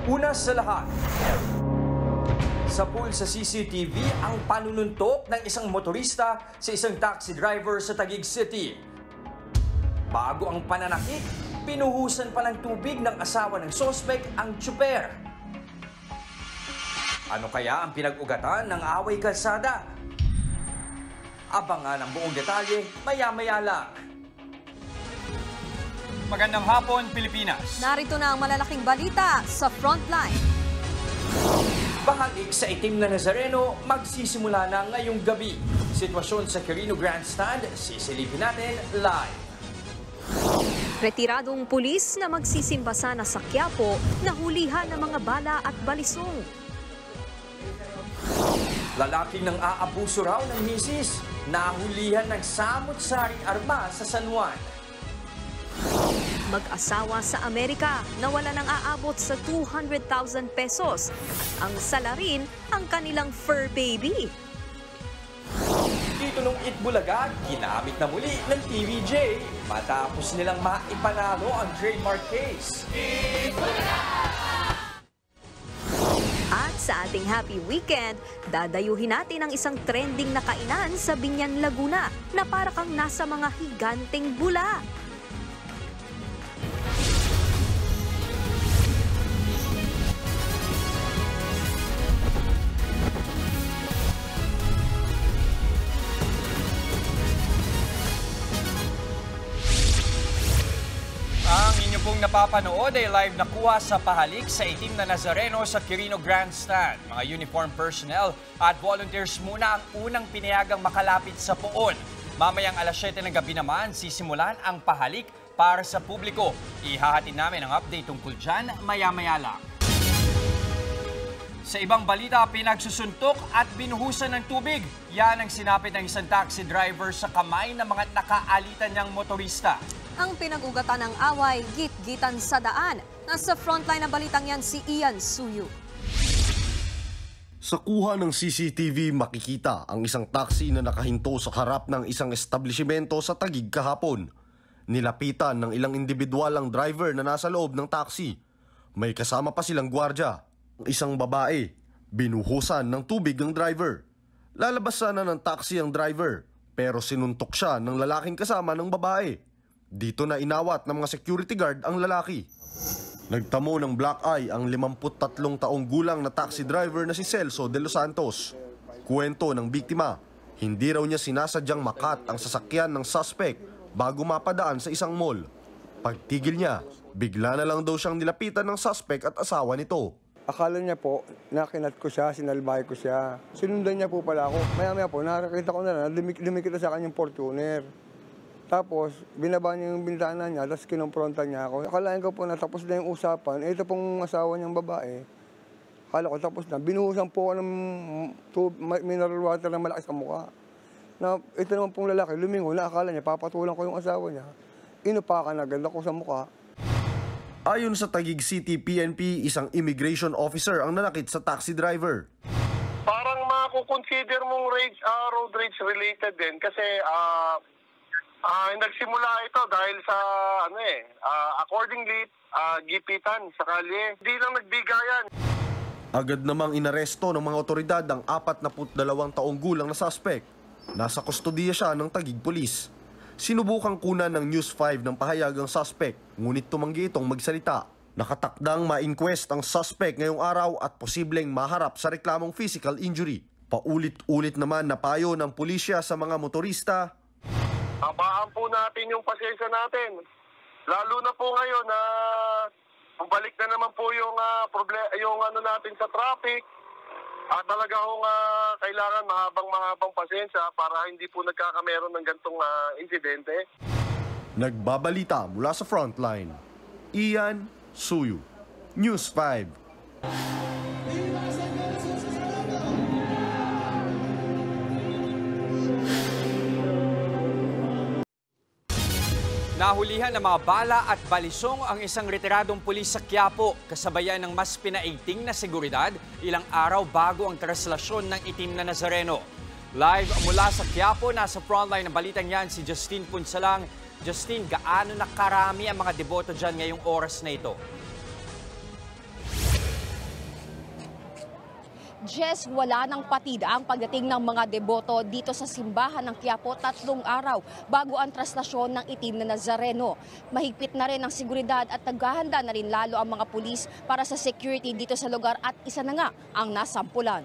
Una sa lahat, sa pool sa CCTV ang panununtok ng isang motorista sa isang taxi driver sa Taguig City. Bago ang pananakit, pinuhusan pa ng tubig ng asawa ng sospek ang tsuper. Ano kaya ang pinag-ugatan ng away kalsada? Abangan ang buong detalye maya-maya lang. Magandang hapon, Pilipinas. Narito na ang malalaking balita sa Frontline. Bahagik sa itim na Nazareno, magsisimula na ngayong gabi. Sitwasyon sa Quirino Grandstand, sisilipin natin live. Retiradong pulis na magsisimba sana sa Quiapo, nahulihan ng mga bala at balisong. Lalaking nang aabuso raw ng misis, nahulihan ng samut-saring arma sa San Juan. Mag-asawa sa Amerika, nawala ng aabot sa 200,000 pesos at ang salarin ang kanilang fur baby. Dito nung Itbulaga, ginamit na muli ng TVJ matapos nilang maipanalo ang trademark case. At sa ating happy weekend, dadayuhin natin ang isang trending na kainan sa Binyan, Laguna na para kang nasa mga higanteng bula. Ang inyo pong napapanood ay live na kuha sa pahalik sa itim na Nazareno sa Quirino Grandstand. Mga uniform personnel at volunteers muna ang unang pinayagang makalapit sa poon. Mamayang alas 7 ng gabi naman, sisimulan ang pahalik para sa publiko. Ihahatid namin ang update tungkol dyan maya-maya lang. Sa ibang balita, pinagsusuntok at binuhusan ng tubig. Yan ang sinapit ng isang taxi driver sa kamay ng mga nakaalitan niyang motorista. Ang pinag-ugatan ng away, git-gitan sa daan. Nasa frontline ng balitang yan si Ian Suyu. Sa kuha ng CCTV, makikita ang isang taxi na nakahinto sa harap ng isang establishmento sa Taguig kahapon. Nilapitan ng ilang individual ang driver na nasa loob ng taxi. May kasama pa silang gwardya. Isang babae, binuhusan ng tubig ang driver. Lalabas sana ng taxi ang driver, pero sinuntok siya ng lalaking kasama ng babae. Dito na inawat ng mga security guard ang lalaki. Nagtamo ng black eye ang 53 taong gulang na taxi driver na si Celso de los Santos. Kuwento ng biktima, hindi raw niya sinasadyang makat ang sasakyan ng suspect bago mapadaan sa isang mall. Pagtigil niya, bigla na lang daw siyang nilapitan ng suspect at asawa nito. Akala niya po, nakinat ko siya, sinalbay ko siya. Sinundan niya po pala ako. Maya-maya po, nakakita ko na lumikita sa kanyang Fortuner. Tapos, binaba niya yung bintana niya, tapos kinumpronta niya ako. Akalain ko po na tapos na yung usapan. Ito pong asawa niyang babae. Akala ko tapos na. Binuhusan po ako ng mineral water na malakas sa mukha. Na, ito naman pong lalaki, lumingon na akala niya, papatulan ko yung asawa niya. Inupakan agad ako sa mukha. Ayon sa Taguig City PNP, isang immigration officer ang nanakit sa taxi driver. Parang makukonsider mong road rage related din kasi nagsimula ito dahil sa accordingly gipitan sa kalye. Hindi lang nagbigayan. Agad namang inaresto ng mga otoridad ang 42 taong gulang na suspect. Nasa kustodiya siya ng Taguig Police. Sinubukang kunan ng News 5 ng pahayag ang suspect, ngunit tumanggi itong magsalita. Nakatakdang ma-inquest ang suspect ngayong araw at posibleng maharap sa reklamong physical injury. Paulit-ulit naman na payo ng pulisya sa mga motorista. Habaan po natin yung pasensya natin. Lalo na po ngayon na balik na naman po yung natin sa traffic. At talaga hong kailangan mahabang pasensya para hindi po nagkakameron ng gantong insidente. Nagbabalita mula sa frontline, Ian Suyu, News 5. Nahulihan ng mga bala at balisong ang isang retiradong pulis sa Quiapo, kasabayan ng mas pinaigting na seguridad ilang araw bago ang traslasyon ng itim na Nazareno. Live mula sa Quiapo, nasa frontline ng balitang yan si Justin Punsalang. Justin, gaano na karami ang mga deboto dyan ngayong oras na ito? Jess, wala ng patid ang pagdating ng mga deboto dito sa simbahan ng Quiapo 3 araw bago ang traslasyon ng itim na Nazareno. Mahigpit na rin ang seguridad at naghahanda na rin lalo ang mga pulis para sa security dito sa lugar at isa na nga ang nasampulan.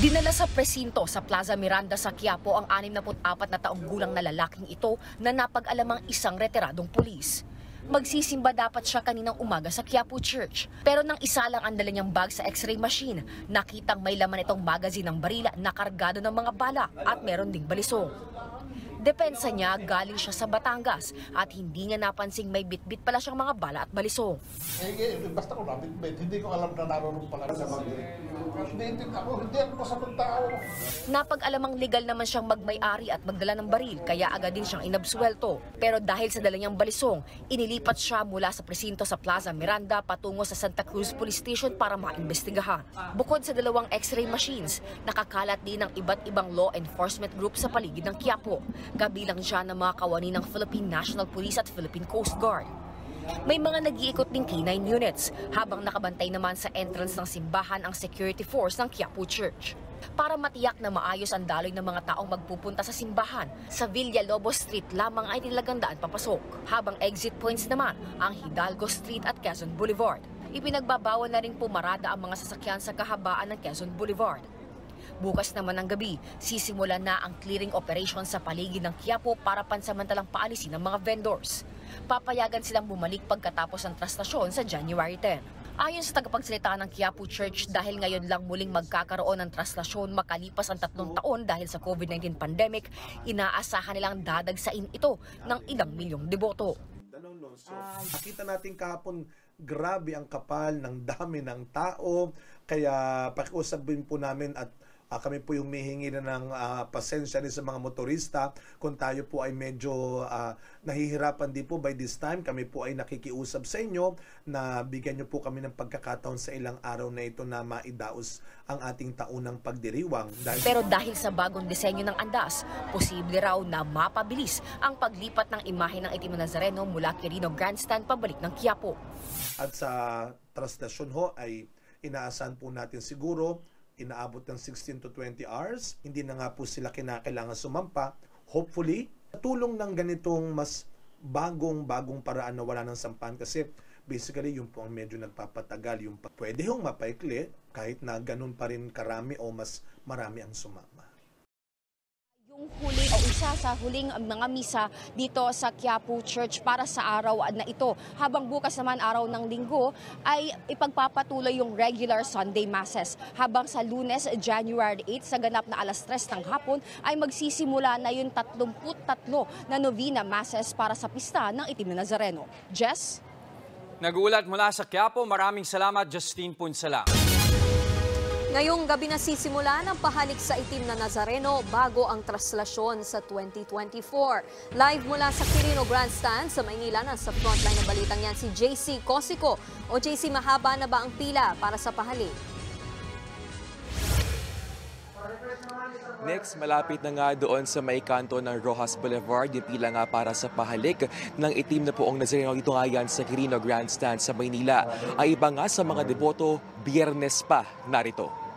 Dinala sa presinto sa Plaza Miranda sa Quiapo ang 64 na taong gulang na lalaking ito na napag-alamang isang retiradong pulis. Magsisimba dapat siya kaninang umaga sa Quiapo Church. Pero nang isa lang ang dala niyang bag sa x-ray machine, nakitang may laman itong magazine ng barila na kargado ng mga bala at meron ding balisong. Depensa niya, galing siya sa Batangas at hindi niya napansing may bitbit pala siyang mga bala at balisong. Basta ko nabitbit, hindi ko alam na naroon pala sa bagay. Hindi ako masabang tao. Napag-alamang legal naman siyang magmay-ari at magdala ng baril, kaya agad din siyang inabsuelto. Pero dahil sa dala niyang balisong, inilipat siya mula sa presinto sa Plaza Miranda patungo sa Santa Cruz Police Station para maimbestigahan. Bukod sa 2 x-ray machines, nakakalat din ng iba't ibang law enforcement group sa paligid ng Quiapo. Kabilang siya ng mga kawani ng Philippine National Police at Philippine Coast Guard. May mga nag-iikot ding K9 units, habang nakabantay naman sa entrance ng simbahan ang security force ng Quiapo Church. Para matiyak na maayos ang daloy ng mga taong magpupunta sa simbahan, sa Villalobos Street lamang ay nilagandaan papasok, habang exit points naman ang Hidalgo Street at Quezon Boulevard. Ipinagbabawal na rin pumarada ang mga sasakyan sa kahabaan ng Quezon Boulevard. Bukas naman ng gabi, sisimulan na ang clearing operation sa paligid ng Quiapo para pansamantalang paalisin ang mga vendors. Papayagan silang bumalik pagkatapos ng traslasyon sa January 10. Ayon sa tagapagsalita ng Quiapo Church, dahil ngayon lang muling magkakaroon ng traslasyon makalipas ang 3 taon dahil sa COVID-19 pandemic, inaasahan nilang dadagsain ito ng ilang milyong deboto. Nakita natin kahapon, grabe ang kapal ng dami ng tao, kaya pakiusap din po namin at kami po yung mihingi na ng pasensya rin sa mga motorista kung tayo po ay medyo nahihirapan din po by this time. Kami po ay nakikiusap sa inyo na bigyan nyo po kami ng pagkakataon sa ilang araw na ito na maidaos ang ating taunang pagdiriwang. Pero dahil sa bagong disenyo ng andas, posible raw na mapabilis ang paglipat ng imahe ng itim na Nazareno mula Quirino Grandstand pabalik ng Quiapo. At sa traslasyon ho ay inaasahan po natin siguro inaabot ng 16 to 20 hours. Hindi na nga po sila kinakailangan sumampa. Hopefully, tulong ng ganitong mas bagong paraan na wala ng sampahan kasi basically yung po ang medyo nagpapatagal. Yung pwede hong mapaikli kahit na ganun pa rin karami o mas marami ang sumama. Yung huli o isa sa huling mga misa dito sa Quiapo Church para sa araw na ito. Habang bukas naman araw ng Linggo ay ipagpapatuloy yung regular Sunday Masses. Habang sa Lunes, January 8 sa ganap na 3:00 ng hapon ay magsisimula na yung 33 na novena Masses para sa pista ng itim na Nazareno. Jess? Nag-uulat mula sa Quiapo, maraming salamat Justine Punsala. Ngayong gabi na sisimula ng pahalik sa itim na Nazareno bago ang traslasyon sa 2024. Live mula sa Quirino Grandstand sa Maynila, nasa frontline ng balitang yan si JC Cosico. O JC, mahaba na ba ang pila para sa pahalik? Next, malapit na nga doon sa may kanto ng Rojas Boulevard, yung pila nga para sa pahalik ng itim na poong Nazareno dito nga yan sa Quirino Grandstand sa Maynila. Ay iba nga sa mga deboto, Biyernes pa narito.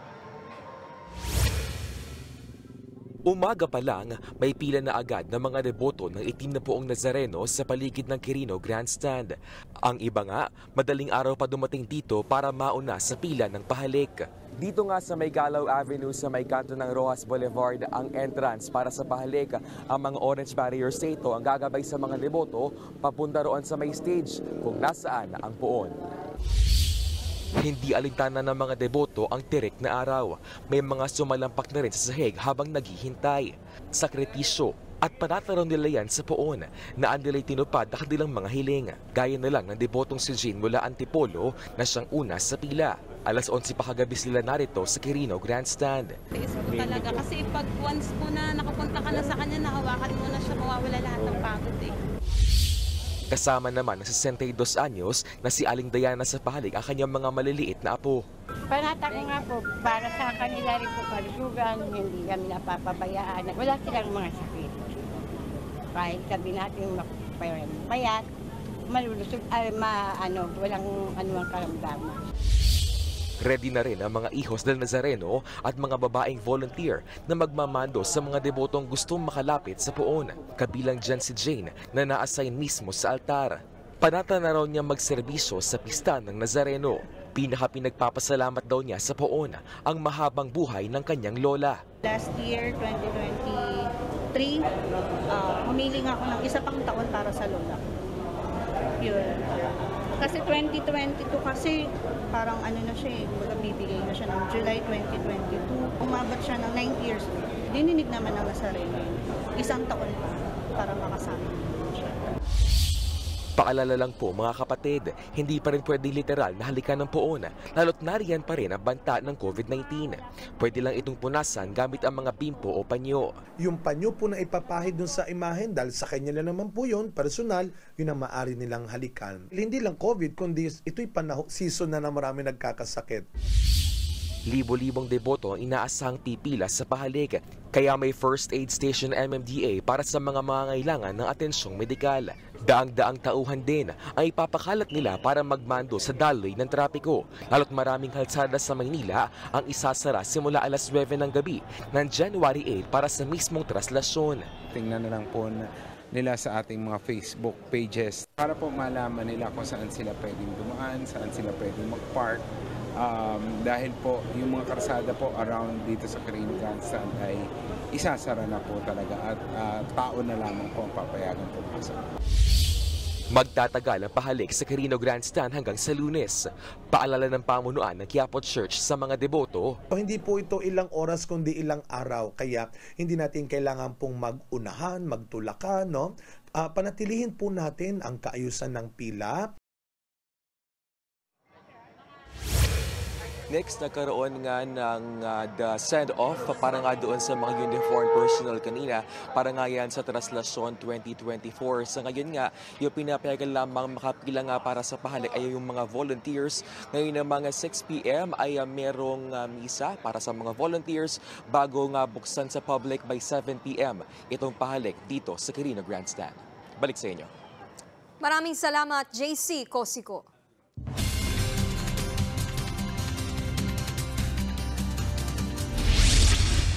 Umaga pa lang, may pila na agad ng mga deboto ng itim na poong Nazareno sa paligid ng Quirino Grandstand. Ang iba nga, madaling araw pa dumating dito para mauna sa pila ng pahalik. Dito nga sa may Galaw Avenue sa may kanto ng Rojas Boulevard ang entrance para sa pahalik. Ang mga orange barriers dito ang gagabay sa mga deboto papunta roon sa may stage kung nasaan ang poon. Hindi alintana ng mga deboto ang tirik na araw. May mga sumalampak na rin sa sahig habang naghihintay. Sakripisyo at panataraw nila yan sa poon na nila'y tinupad na kanilang mga hiling. Gaya na lang ng debotong si Jean mula Antipolo na siyang una sa pila. 11:00 pa kagabi sila narito sa Quirino Grandstand. Tiis po talaga kasi pag once po na nakapunta ka na sa kanya, nahawakan mo na siya, mawawala lahat ng pagod eh. Kasama naman ng 62 anyos na si Aling Diana sa pahalik ang kanyang mga maliliit na apo. Panata ko nga po, para sa kanila rin po kalusugan, hindi kami napapabayaan. Wala silang mga sakit. Kahit sabi natin payat, malulusog, walang anuang karamdaman. Ready na rin ang mga ihos del Nazareno at mga babaeng volunteer na magmamando sa mga debotong gustong makalapit sa poon. Kabilang dyan si Jane na na-assign mismo sa altar. Panata na raw niya magserbisyo sa pista ng Nazareno. Pinagpapasalamat daw niya sa poon ang mahabang buhay ng kanyang lola. Last year, 2023, humiling ako ng isa pang taon para sa lola. Yun. Kasi 2022 kasi parang ano na siya bibigay na siya ng July 2022. Umabot siya ng 9 years. Dininig naman ng Nazareno. Isang taon pa para makasama siya. Paalala lang po mga kapatid, hindi pa rin pwede literal na halikan ng poon, lalo't nariyan pa rin ang banta ng COVID-19. Pwede lang itong punasan gamit ang mga bimpo o panyo. Yung panyo po na ipapahid dun sa imahen, dahil sa kanya na naman po yun, personal, yun ang maaari nilang halikan. Hindi lang COVID, kundi ito'y season na marami nagkakasakit. Libo-libong deboto ang inaasahang pipila sa pahalik, kaya may first aid station MMDA para sa mga mangangailangan ng atensyong medikal. Daang-daang tauhan din ang ipapakalat nila para magmando sa daloy ng trapiko, lalo't maraming kalsada sa Maynila ang isasara simula alas 9 ng gabi ng January 8 para sa mismong traslasyon. Tingnan na lang po nila sa ating mga Facebook pages para po malaman nila kung saan sila pwedeng dumaan, saan sila pwedeng mag-park. Dahil po yung mga karsada po around dito sa Quirino Grandstand ay isasara na po talaga at tao na lamang po ang papayagan pumasok. Magtatagal ang pahalik sa Quirino Grandstand hanggang sa Lunes. Paalala ng pamunuan ng Quiapo Church sa mga deboto. Hindi po ito ilang oras kundi ilang araw, kaya hindi natin kailangan pong mag-unahan, magtulakan, no? Panatilihin po natin ang kaayusan ng pila. Next, nagkaroon nga ng the send-off para nga doon sa mga uniform personnel kanina para nga yan sa Traslasyon 2024. Sa ngayon nga, yung pinapayagan lamang makapila nga para sa pahalik ay yung mga volunteers. Ngayon ng mga 6 p.m. ay merong misa para sa mga volunteers bago nga buksan sa public by 7 p.m. itong pahalik dito sa Quirino Grandstand. Balik sa inyo. Maraming salamat, JC Cosico.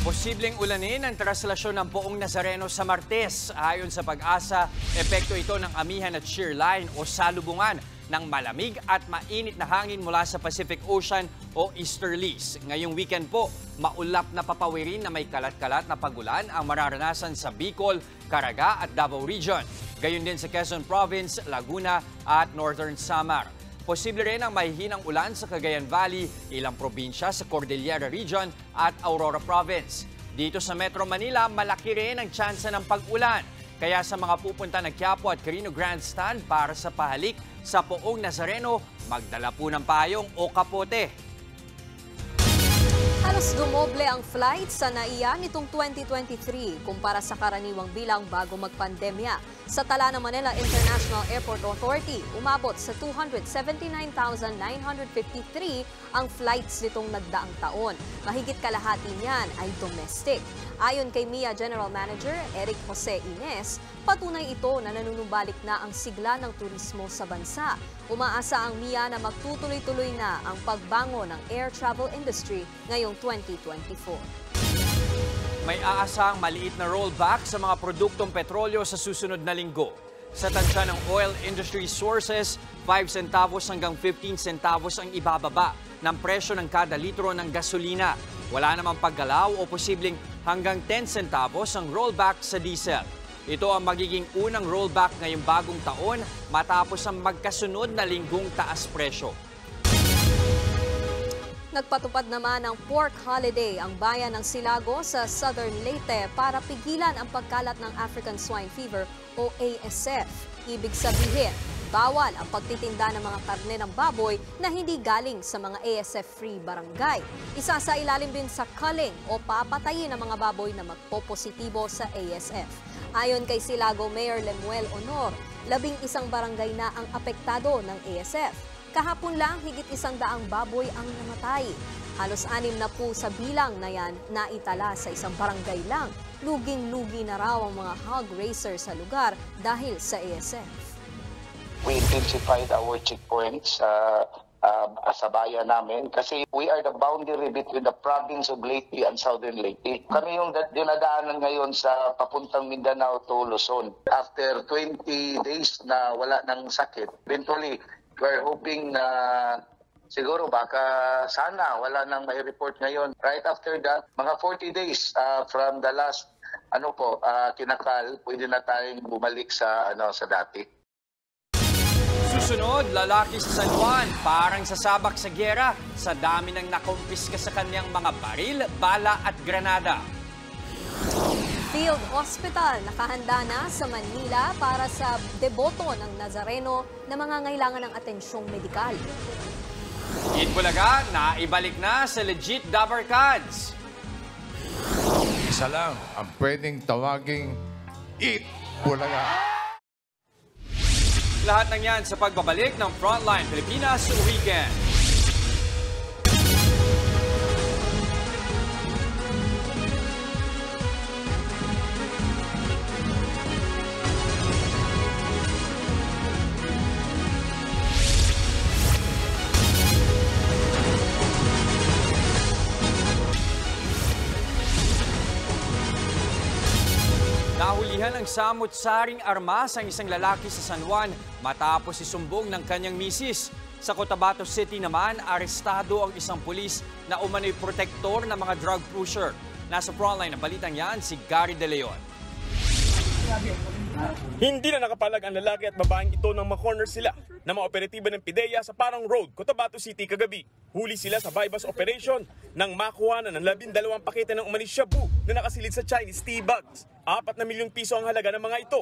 Posibleng ulanin ang traslasyon ng Poong Nazareno sa Martes. Ayon sa Pag-asa, epekto ito ng amihan at shear line o salubungan ng malamig at mainit na hangin mula sa Pacific Ocean o easterlies. Ngayong weekend po, maulap na papawirin na may kalat-kalat na pagulan ang mararanasan sa Bicol, Caraga at Davao Region. Gayon din sa Quezon Province, Laguna at Northern Samar. Posible rin ang mahihinang ulan sa Cagayan Valley, ilang probinsya sa Cordillera Region at Aurora Province. Dito sa Metro Manila, malaki rin ang tsansa ng pag-ulan. Kaya sa mga pupunta ng Quiapo at Quirino Grandstand para sa pahalik sa Poong Nazareno, magdala po ng payong o kapote. Halos dumoble ang flight sa NAIA nitong 2023 kumpara sa karaniwang bilang bago magpandemya. Sa tala ng Manila International Airport Authority, umabot sa 279,953 ang flights nitong nagdaang taon. Mahigit kalahati niyan ay domestic. Ayon kay MIA General Manager Eric Jose Ines, patunay ito na nanunumbalik na ang sigla ng turismo sa bansa. Umaasa ang MIA na magtutuloy-tuloy na ang pagbango ng air travel industry ngayong 2024. May aasang maliit na rollback sa mga produktong petrolyo sa susunod na linggo. Sa tansya ng oil industry sources, 5 centavos hanggang 15 centavos ang ibababa ng presyo ng kada litro ng gasolina. Wala namang paggalaw o posibleng hanggang 10 centavos ang rollback sa diesel. Ito ang magiging unang rollback ngayong bagong taon matapos ang magkasunod na linggong taas presyo. Nagpatupad naman ng pork holiday ang bayan ng Silago sa Southern Leyte para pigilan ang pagkalat ng African Swine Fever o ASF. Ibig sabihin, bawal ang pagtitinda ng mga karne ng baboy na hindi galing sa mga ASF-free barangay. Isa sa ilalim din sa culling o papatayin ng mga baboy na magpopositibo sa ASF. Ayon kay Silago Mayor Lemuel Honor, 11 barangay na ang apektado ng ASF. Kahapon lang, higit 100 baboy ang namatay. Halos 6 na po sa bilang na yan naitala sa isang barangay lang. Luging-lugi na raw ang mga hog raisers sa lugar dahil sa ASF. We intensified our checkpoints sa bayan namin kasi we are the boundary between the province of Leyte and Southern Leyte. Kami yung dinadaanan ngayon sa papuntang Mindanao to Luzon. After 20 days na wala ng sakit, eventually we're hoping na siguro baka sana wala nang may report ngayon. Right after that, mga 40 days from the last kinakal, pwede na tayong bumalik sa dati. Susunod, lalaki sa San Juan, parang sasabak sa gyera sa dami ng nakumpiska sa kanyang mga baril, bala at granada. Field Hospital nakahanda na sa Manila para sa deboto ng Nazareno na mangangailangan ng atensyong medikal. Eat Bulaga, naibalik na sa legit Dabarkads. Isa lang ang pwedeng tawaging Eat Bulaga. Lahat ng yan sa pagbabalik ng Frontline Pilipinas Weekend. Nahulihan ng samut-saring armas ang isang lalaki sa San Juan matapos isumbong ng kanyang misis. Sa Cotabato City naman, arestado ang isang pulis na umano'y protektor ng mga drug pusher. Nasa frontline ng balitang yan si Gary De Leon. Hindi na nakapalag ang lalaki at babaeng ito nang makorner sila na mga operatiba ng PIDEA sa Parang Road, Cotabato City kagabi. Huli sila sa bypass operation nang makuha na ng 12 pakete ng umanis shabu na nakasilid sa Chinese tea bags. 4 na milyong piso ang halaga ng mga ito.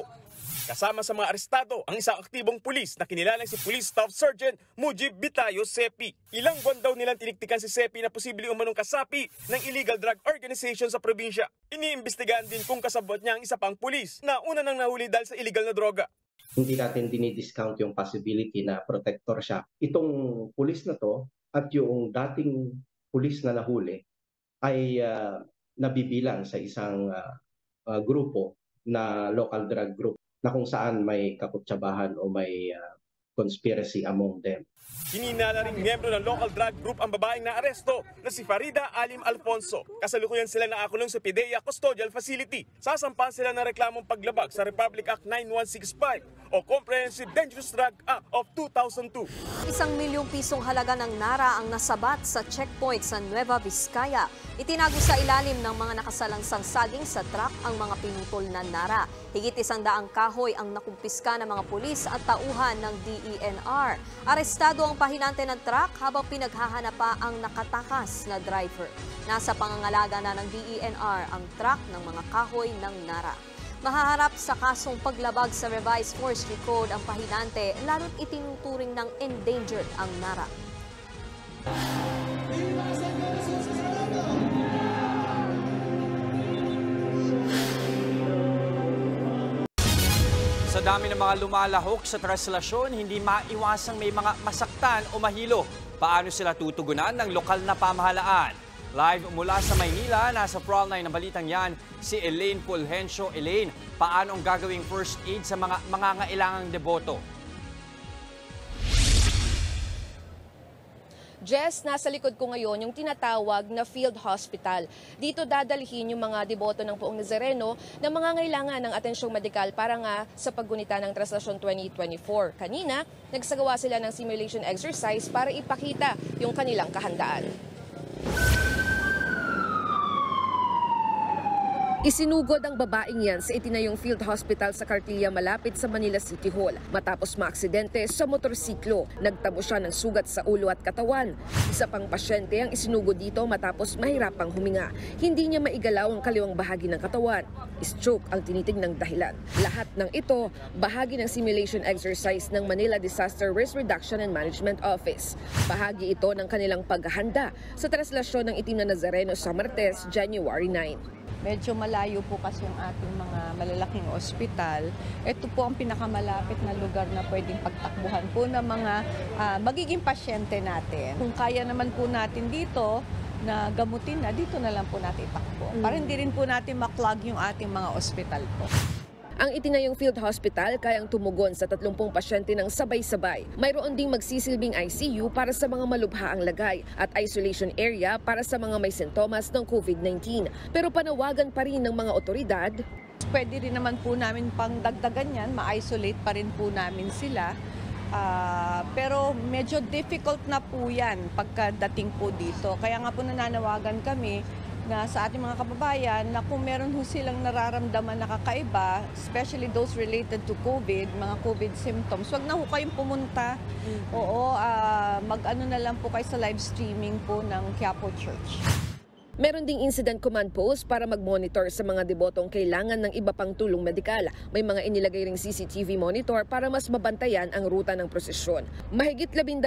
Kasama sa mga arestado ang isang aktibong pulis na kinilalang si Police Staff Sergeant Mujib Bitayo Sepi. Ilang buwan daw nilang tiniktikan si Sepi na posibleng umanong kasapi ng illegal drug organization sa probinsya. Iniimbestigahan din kung kasabot niya ang isa pang pulis na una nang nahuli dahil sa illegal na droga. Hindi natin dinidiscount yung possibility na protector siya. Itong pulis na to at yung dating pulis na nahuli ay nabibilang sa isang grupo na local drug group na kung saan may kakutsabahan o may conspiracy among them. Hininala ring miyembro ng local drug group ang babaeng na aresto na si Farida Alim Alfonso. Kasalukuyan sila nakakulong sa PIDEA Custodial Facility. Sasampahan sila ng reklamong paglabag sa Republic Act 9165 o Comprehensive Dangerous Drug Act of 2002. 1 milyong pisong halaga ng NARA ang nasabat sa checkpoint sa Nueva Vizcaya. Itinago sa ilalim ng mga nakasalangsang saging sa truck ang mga pinutol na NARA. Higit 100 kahoy ang nakumpiska ng mga pulis at tauhan ng DENR. Arestado ang pahinante ng truck habang pinaghahanap pa ang nakatakas na driver. Nasa pangangalaga na ng DENR ang truck ng mga kahoy ng NARA. Mahaharap sa kasong paglabag sa Revised Forestry Code ang pahinante, lalo't itinuturing ng endangered ang NARA. Sa dami ng mga lumalahok sa traslasyon, hindi maiwasang may mga masaktan o mahilo. Paano sila tutugunan ng lokal na pamahalaan? Live mula sa Maynila, nasa frontline ng balitang yan, si Elaine Fulgencio. Elaine, paano ang gagawing first aid sa mga mangangailangang deboto? Jess, nasa likod ko ngayon yung tinatawag na Field Hospital. Dito dadalhin yung mga deboto ng Poong Nazareno na mangangailangan ng atensyong medikal para nga sa paggunita ng Traslasyon 2024. Kanina, nagsagawa sila ng simulation exercise para ipakita yung kanilang kahandaan. Isinugod ang babaeng yan sa itinayong field hospital sa Cartilla malapit sa Manila City Hall. Matapos maaksidente sa motorsiklo, nagtamo siya ng sugat sa ulo at katawan. Isa pang pasyente ang isinugod dito matapos mahirapang huminga. Hindi niya maigalaw ang kaliwang bahagi ng katawan. Stroke ang tinitingnang dahilan. Lahat ng ito, bahagi ng simulation exercise ng Manila Disaster Risk Reduction and Management Office. Bahagi ito ng kanilang paghahanda sa traslasyon ng itim na Nazareno sa Martes, January 9. Medyo malayo po kasi yung ating mga malalaking ospital. Ito po ang pinakamalapit na lugar na pwedeng pagtakbuhan po ng mga magiging pasyente natin. Kung kaya naman po natin dito na gamutin na, dito na lang po natin itakbo. Para hindi rin po natin maklag yung ating mga ospital po. Ang itinayong field hospital kayang tumugon sa 30 pasyente ng sabay-sabay. Mayroon ding magsisilbing ICU para sa mga malubha ang lagay at isolation area para sa mga may sintomas ng COVID-19. Pero panawagan pa rin ng mga otoridad. Pwede rin naman po namin pang dagdagan yan, ma-isolate pa rin po namin sila. Pero medyo difficult na po yan pagkadating po dito. Kaya nga po nananawagan kami na sa ating mga kababayan na kung meron ho silang nararamdaman na kakaiba, especially those related to COVID, mga COVID symptoms, wag na ho kayong pumunta. Oo, mag-ano na lang po kayo sa live streaming po ng Quiapo Church. Meron ding incident command post para mag-monitor sa mga debotong kailangan ng iba pang tulong medikal. May mga inilagay ring CCTV monitor para mas mabantayan ang ruta ng prosesyon. Mahigit 12,000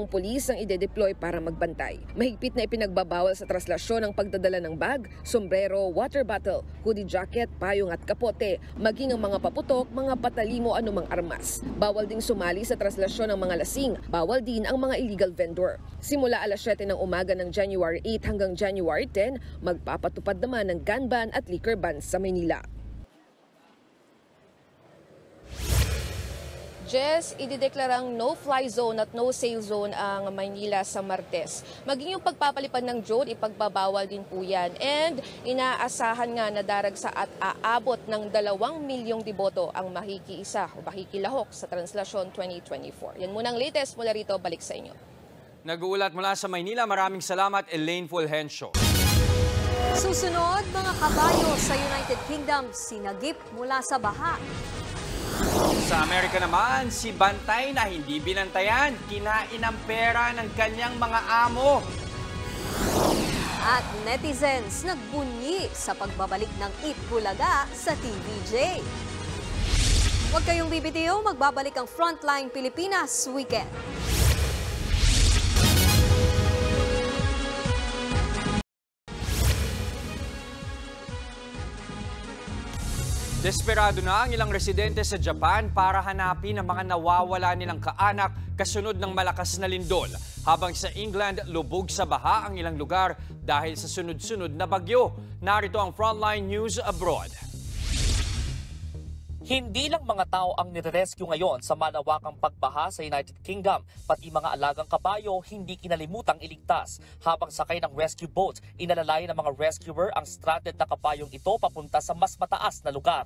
pulis ang ide-deploy para magbantay. Mahigpit na ipinagbabawal sa traslasyon ang pagdadala ng bag, sombrero, water bottle, hoodie jacket, payong at kapote, maging ang mga paputok, mga patalimo anumang armas. Bawal ding sumali sa traslasyon ng mga lasing. Bawal din ang mga illegal vendor. Simula alas 7 ng umaga ng January 8 hanggang January 10, magpapatupad naman ng gun ban at liquor ban sa Maynila. Jess, idideklarang no-fly zone at no-sail zone ang Maynila sa Martes. Maging yung pagpapalipad ng drone, ipagbabawal din po yan. And inaasahan nga na daragsa at aabot ng 2 milyong deboto ang makikiisa o makikilahok sa Translasyon 2024. Yan munang latest mula rito, balik sa inyo. Nag-uulat mula sa Maynila, maraming salamat Elaine Fulgencio. Susunod, mga kabayo sa United Kingdom, sinagip mula sa baha. Sa Amerika naman, si Bantay na hindi binantayan, kinain ang pera ng kanyang mga amo. At netizens nagbunyi sa pagbabalik ng Eat Bulaga sa TVJ. Huwag kayong bibitiw, magbabalik ang Frontline Pilipinas Weekend. Desperado na ang ilang residente sa Japan para hanapin ang mga nawawala nilang kaanak kasunod ng malakas na lindol. Habang sa England, lubog sa baha ang ilang lugar dahil sa sunod-sunod na bagyo. Narito ang Frontline News Abroad. Hindi lang mga tao ang nire-rescue ngayon sa malawakang pagbaha sa United Kingdom, pati mga alagang kabayo hindi kinalimutang iligtas. Habang sakay ng rescue boat, inalalay ng mga rescuer ang stranded na kabayong ito papunta sa mas mataas na lugar.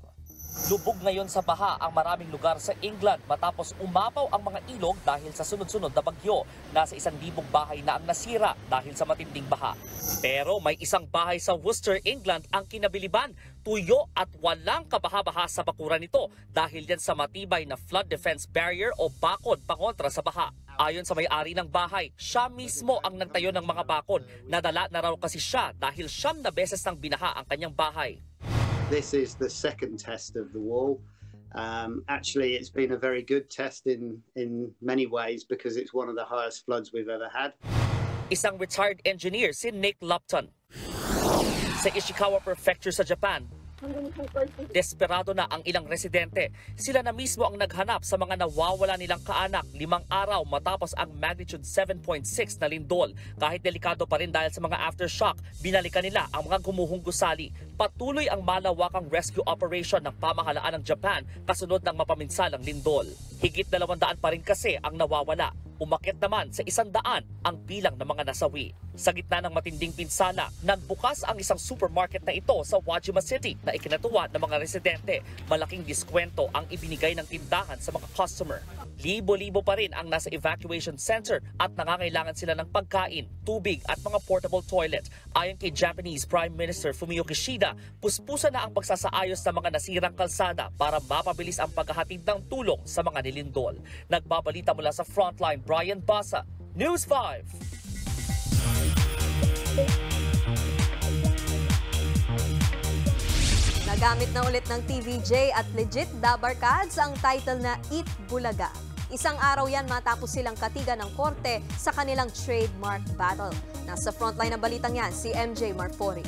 Lubog ngayon sa baha ang maraming lugar sa England matapos umapaw ang mga ilog dahil sa sunod-sunod na bagyo. Nasa 1,000 bahay na ang nasira dahil sa matinding baha. Pero may isang bahay sa Worcester, England ang kinabiliban, tuyo at walang kabaha-baha sa bakuran nito dahil yan sa matibay na flood defense barrier o bakod pangontra sa baha. Ayon sa may-ari ng bahay, siya mismo ang nagtayo ng mga bakod. Nadala na raw kasi siya dahil 9 beses nang binaha ang kanyang bahay. This is the second test of the wall. Actually, it's been a very good test in many ways because it's one of the highest floods we've ever had. Isang retired engineer si Nick Lupton. Sa Ishikawa Prefecture sa Japan, desperado na ang ilang residente. Sila na mismo ang naghanap sa mga nawawala nilang kaanak 5 araw matapos ang magnitude 7.6 na lindol. Kahit delikado pa rin dahil sa mga aftershock, binalikan nila ang mga gumuhong gusali. Patuloy ang malawakang rescue operation ng pamahalaan ng Japan kasunod ng mapaminsalang lindol. Higit 200 pa rin kasi ang nawawala. Umakyat naman sa 100 ang bilang ng mga nasawi. Sa gitna ng matinding pinsala, nagbukas ang isang supermarket na ito sa Wajima City na ikinatuwa ng mga residente. Malaking diskwento ang ibinigay ng tindahan sa mga customer. Libo-libo pa rin ang nasa evacuation center at nangangailangan sila ng pagkain, tubig at mga portable toilet. Ayon kay Japanese Prime Minister Fumio Kishida, puspusan na ang pagsasaayos ng mga nasirang kalsada para mapabilis ang paghahatid ng tulong sa mga nilindol. Nagbabalita mula sa Frontline, Brian Basa, News 5. Nagamit na ulit ng TVJ at Legit Dabarkads ang title na Eat Bulaga. Isang araw yan matapos silang katigan ng korte sa kanilang trademark battle. Nasa frontline ng balitang yan, si MJ Marfori.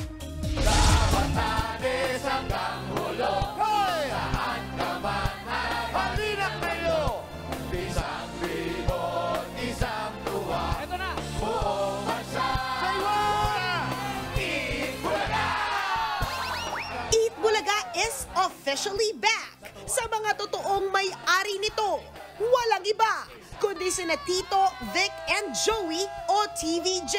Eat Bulaga is officially back! sa mga totoong may-ari nito. Walang iba kundi sina Tito, Vic and Joey o TVJ.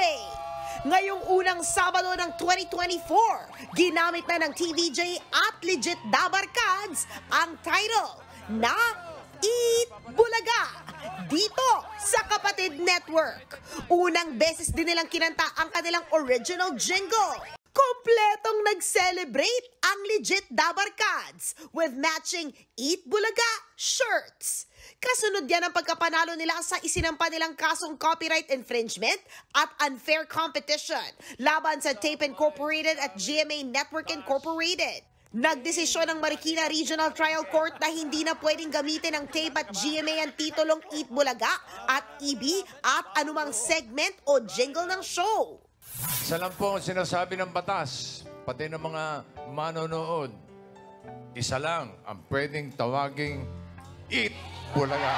Ngayong unang Sabado ng 2024, ginamit na ng TVJ at Legit Dabarkads ang title na Eat Bulaga dito sa Kapatid Network. Unang beses din nilang kinanta ang kanilang original jingle. Kompletong nag-celebrate ang Legit Dabarkads with matching Eat Bulaga shirts. Kasunod yan ang pagkapanalo nila sa isinampa nilang kasong copyright infringement at unfair competition laban sa Tape Incorporated at GMA Network Incorporated. Nagdesisyon ng Marikina Regional Trial Court na hindi na pwedeng gamitin ng tape at GMA ang titulong Eat Bulaga at EB at anumang segment o jingle ng show. Isa lang po ang sinasabi ng batas, pati ng mga manonood. Isa lang ang pwedeng tawaging Eat Bulaga.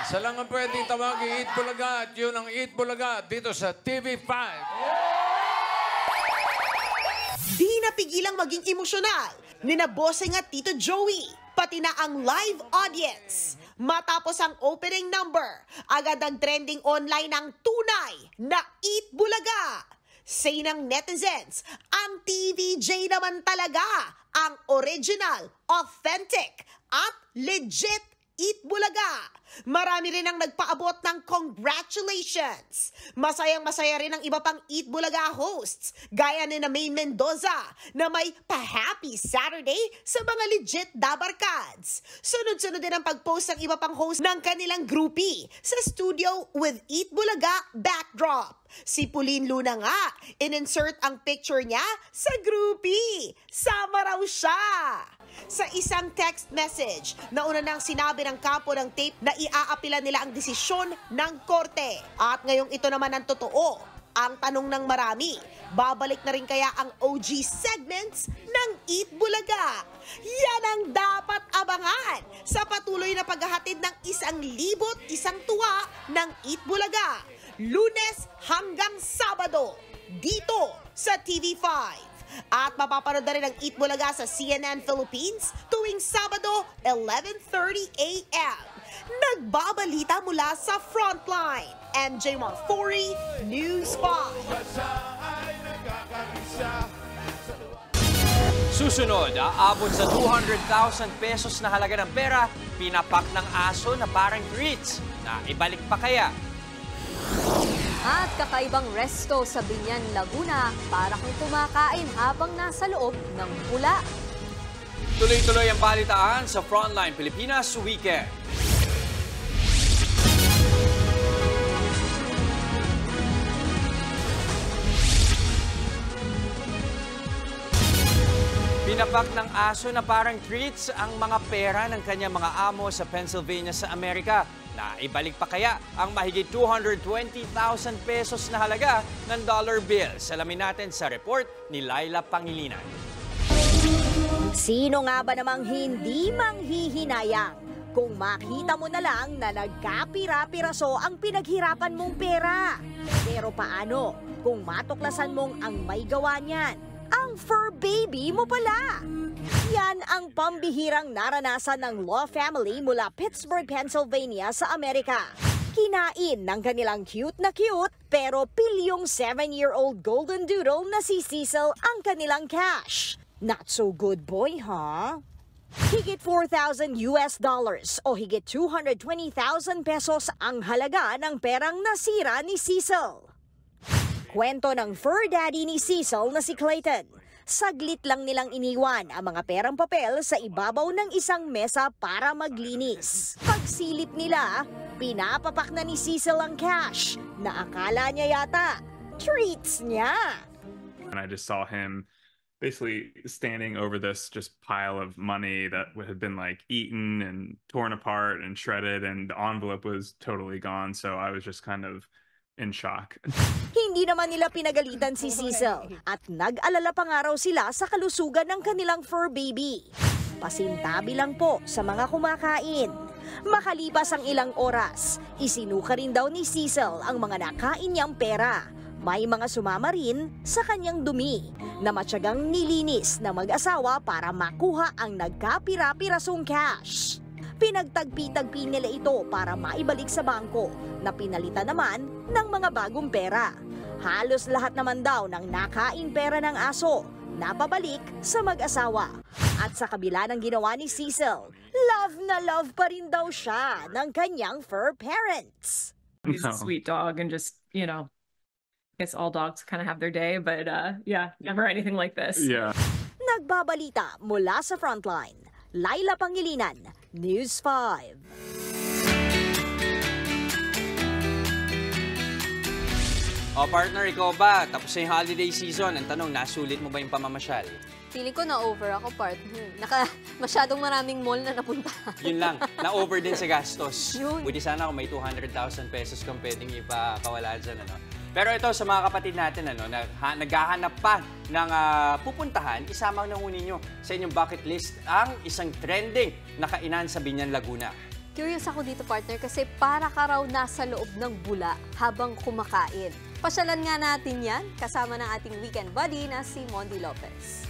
Isa lang ang pwedeng tawaging Eat Bulaga at yun ang Eat Bulaga dito sa TV5. Di napigilang maging emosyonal ni na Bossing at Tito Joey, pati na ang live audience. Matapos ang opening number, agad ang trending online ang tunay na Eat Bulaga. Say ng netizens, ang TVJ naman talaga ang original, authentic at legit Eat Bulaga. Marami rin ang nagpaabot ng congratulations. Masayang-masaya rin ang iba pang Eat Bulaga hosts, gaya ni na May Mendoza na may pa-Happy Saturday sa mga Legit Dabarkads. Sunod-sunod din ang pag-post ng iba pang host ng kanilang groupie sa studio with Eat Bulaga backdrop. Si Pauline Luna nga, in-insert ang picture niya sa groupie. Sama raw siya. Sa isang text message, nauna nang sinabi ng kampo ng tape na iaapila nila ang desisyon ng korte. At ngayong ito naman ang totoo. Ang tanong ng marami, babalik na rin kaya ang OG segments ng Eat Bulaga? Yan ang dapat abangan sa patuloy na paghahatid ng 1,001 tuwa ng Eat Bulaga. Lunes hanggang Sabado, dito sa TV5. At mapapanood na rin ang Eat Bulaga sa CNN Philippines tuwing Sabado, 11:30 a.m. Nagbabalita mula sa Frontline, MJ Monfori, News 5. Susunod, aabot sa 200,000 pesos na halaga ng pera, pinapak ng aso na parang treats. Na ibalik pa kaya? At kakaibang resto sa Binyan, Laguna para kung kumakain habang nasa loob ng pula. Tuloy-tuloy ang balitaan sa Frontline Pilipinas Weekend. Pinapak ng aso na parang treats ang mga pera ng kanyang mga amo sa Pennsylvania sa Amerika. Na ibalik pa kaya ang mahigit 220,000 pesos na halaga ng dollar bills? Alamin natin sa report ni Laila Pangilinan. Sino nga ba namang hindi manghihinayang kung makita mo na lang na nagkapira-piraso ang pinaghirapan mong pera? Pero paano kung matuklasan mong ang may gawa niyan? Ang fur baby mo pala! Yan ang pambihirang naranasan ng Law family mula Pittsburgh, Pennsylvania sa Amerika. Kinain ng kanilang cute pero pilyong 7-year-old golden doodle na si Cecil ang kanilang cash. Not so good boy, huh? Higit $4,000 o higit 220,000 pesos ang halaga ng perang nasira ni Cecil. Kwento ng fur daddy ni Cecil na si Clayton. Saglit lang nilang iniwan ang mga perang papel sa ibabaw ng isang mesa para maglinis. Pagsilip nila, pinapapak na ni Cecil ang cash na akala niya yata treats niya. And I just saw him basically standing over this just pile of money that had been like eaten and torn apart and shredded, and the envelope was totally gone. So I was just kind of in shock. Hindi naman nila pinagalitan si Cecil at nag-alala pa nga raw sila sa kalusugan ng kanilang fur baby. Pasintabi lang po sa mga kumakain. Makalipas ang ilang oras, isinuka rin daw ni Cecil ang mga nakain niyang pera. May mga sumama rin sa kanyang dumi na matyagang nilinis ng mag-asawa para makuha ang nagkapira-pirasong cash. Pinagtagpi-tagpi nila ito para maibalik sa bangko na pinalitan naman ng mga bagong pera. Halos lahat naman daw ng nakaing pera ng aso napabalik sa mag-asawa. At sa kabila ng ginawa ni Cecil, love na love pa rin daw siya ng kanyang fur parents. He's a sweet dog and just, you know, I guess all dogs kind of have their day, but yeah, never anything like this. Yeah. Nagbabalita mula sa Frontline, Laila Pangilinan, News 5. O partner, ikaw ba? Tapos na yung holiday season. Ang tanong, nasulit mo ba yung pamamasyal? Feeling ko na-over ako, partner. Masyadong maraming mall na napunta. Yun lang, na-over din sa gastos. Yun. Buti sana kung may 200,000 pesos kang pwedeng ipakawala dyan. Ano? Pero ito, sa mga kapatid natin, ano, naghahanap pa ng pupuntahan, isama na ho ninyo sa inyong bucket list ang isang trending na kainan sa Biñan, Laguna. Curious ako dito, partner, kasi para ka raw nasa loob ng bula habang kumakain. Pasyalan nga natin yan, kasama ng ating weekend buddy na si Mondi Lopez.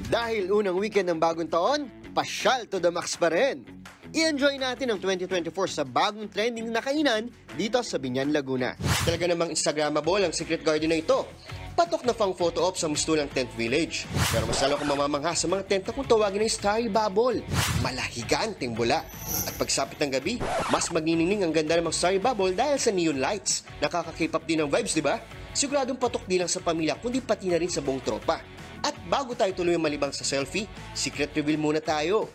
Dahil unang weekend ng bagong taon, pasyal to the max pa rin. I-enjoy natin ang 2024 sa bagong trending na kainan dito sa Biñan, Laguna. Talaga namang Instagrammable ang secret garden na ito. Patok na pang photo op sa mustulang tent village. Pero mas lalo kung mamamangha sa mga tent na kung tawagin ng Starry Bubble. Malahiganting bula. At pagsapit ng gabi, mas magniningning ang ganda ng mga Starry Bubble dahil sa neon lights. Nakaka-K-pop din ang vibes, di ba? Siguradong patok din lang sa pamilya kundi pati na rin sa buong tropa. At bago tayo tuloy malibang sa selfie, secret reveal muna tayo.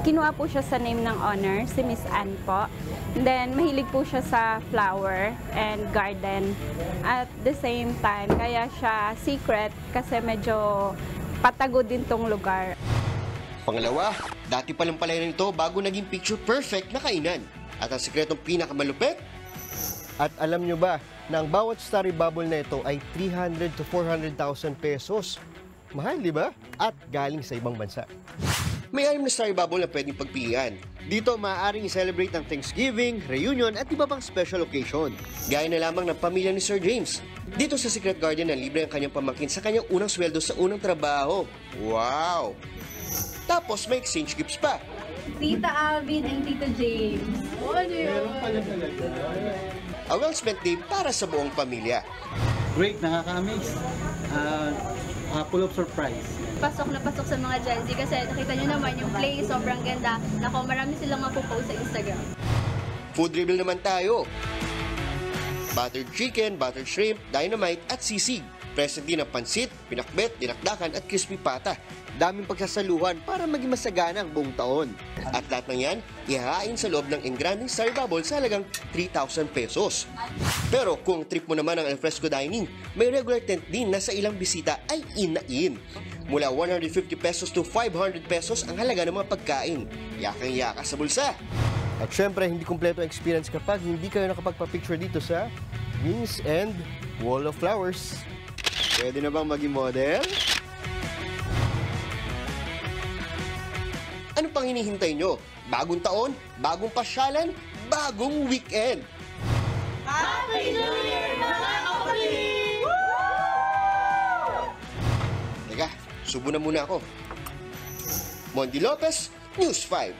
Kinuha po siya sa name ng honor, si Miss Anne po. Then, mahilig po siya sa flower and garden. At the same time, kaya siya secret kasi medyo patago din tong lugar. Pangalawa, dati palang pala nito bago naging picture perfect na kainan. At ang sikretong pinakamalupit? At alam nyo ba na ang bawat Starry Bubble na ito ay 300 to 400,000 pesos? Mahal, di ba? At galing sa ibang bansa. May 6 na Starry Bubble na pwedeng pagpilian. Dito, maaaring i-celebrate ang Thanksgiving, reunion at iba pang special occasion. Gaya na lamang ng pamilya ni Sir James. Dito sa Secret Garden na libre ang kanyang pamangkin sa kanyang unang sweldo sa unang trabaho. Wow! Tapos may exchange gifts pa. Tita Alvin and Tita James. Meron pala talaga. A well-spent day para sa buong pamilya. Great, nakaka-amaze. Full of surprise. Pasok na pasok sa mga Gen Z kasi nakita nyo naman yung place, sobrang ganda. Nako, marami silang mapopost sa Instagram. Food reveal naman tayo. Buttered chicken, buttered shrimp, dynamite at sisig. Present din ang pansit, pinakbet, dinakdakan at crispy pata. Daming pagsasaluhan para maging masagana ang buong taon. At lahat ng yan, ihahain sa loob ng engranding Starry Bubble sa halagang 3,000 pesos. Pero kung trip mo naman ang alfresco dining, may regular tent din na sa ilang bisita ay in-na-in. Mula 150 pesos to 500 pesos ang halaga ng mga pagkain. Yakang-yaka sa bulsa. At syempre, hindi kumpleto ang experience kapag hindi kayo nakapagpa-picture dito sa Wings and Wall of Flowers. Pwede na bang maging model? Ano pang hinihintay nyo? Bagong taon, bagong pasyalan, bagong weekend! Happy New Year, mga kapatid! Teka, subo na muna ako. Mondi Lopez, News 5.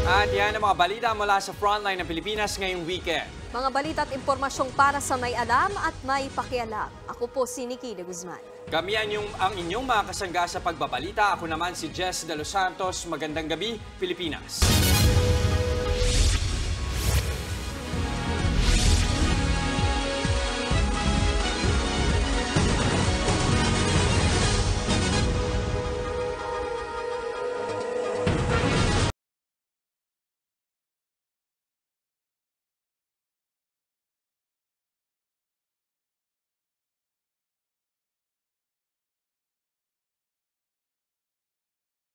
At yan ang mga balita mula sa frontline ng Pilipinas ngayong weekend. Mga balita at impormasyong para sa may alam at may pakialam. Ako po si Nikki de Guzman. Kami ang inyong mga kasangga sa pagbabalita. Ako naman si Jess de los Santos. Magandang gabi, Pilipinas.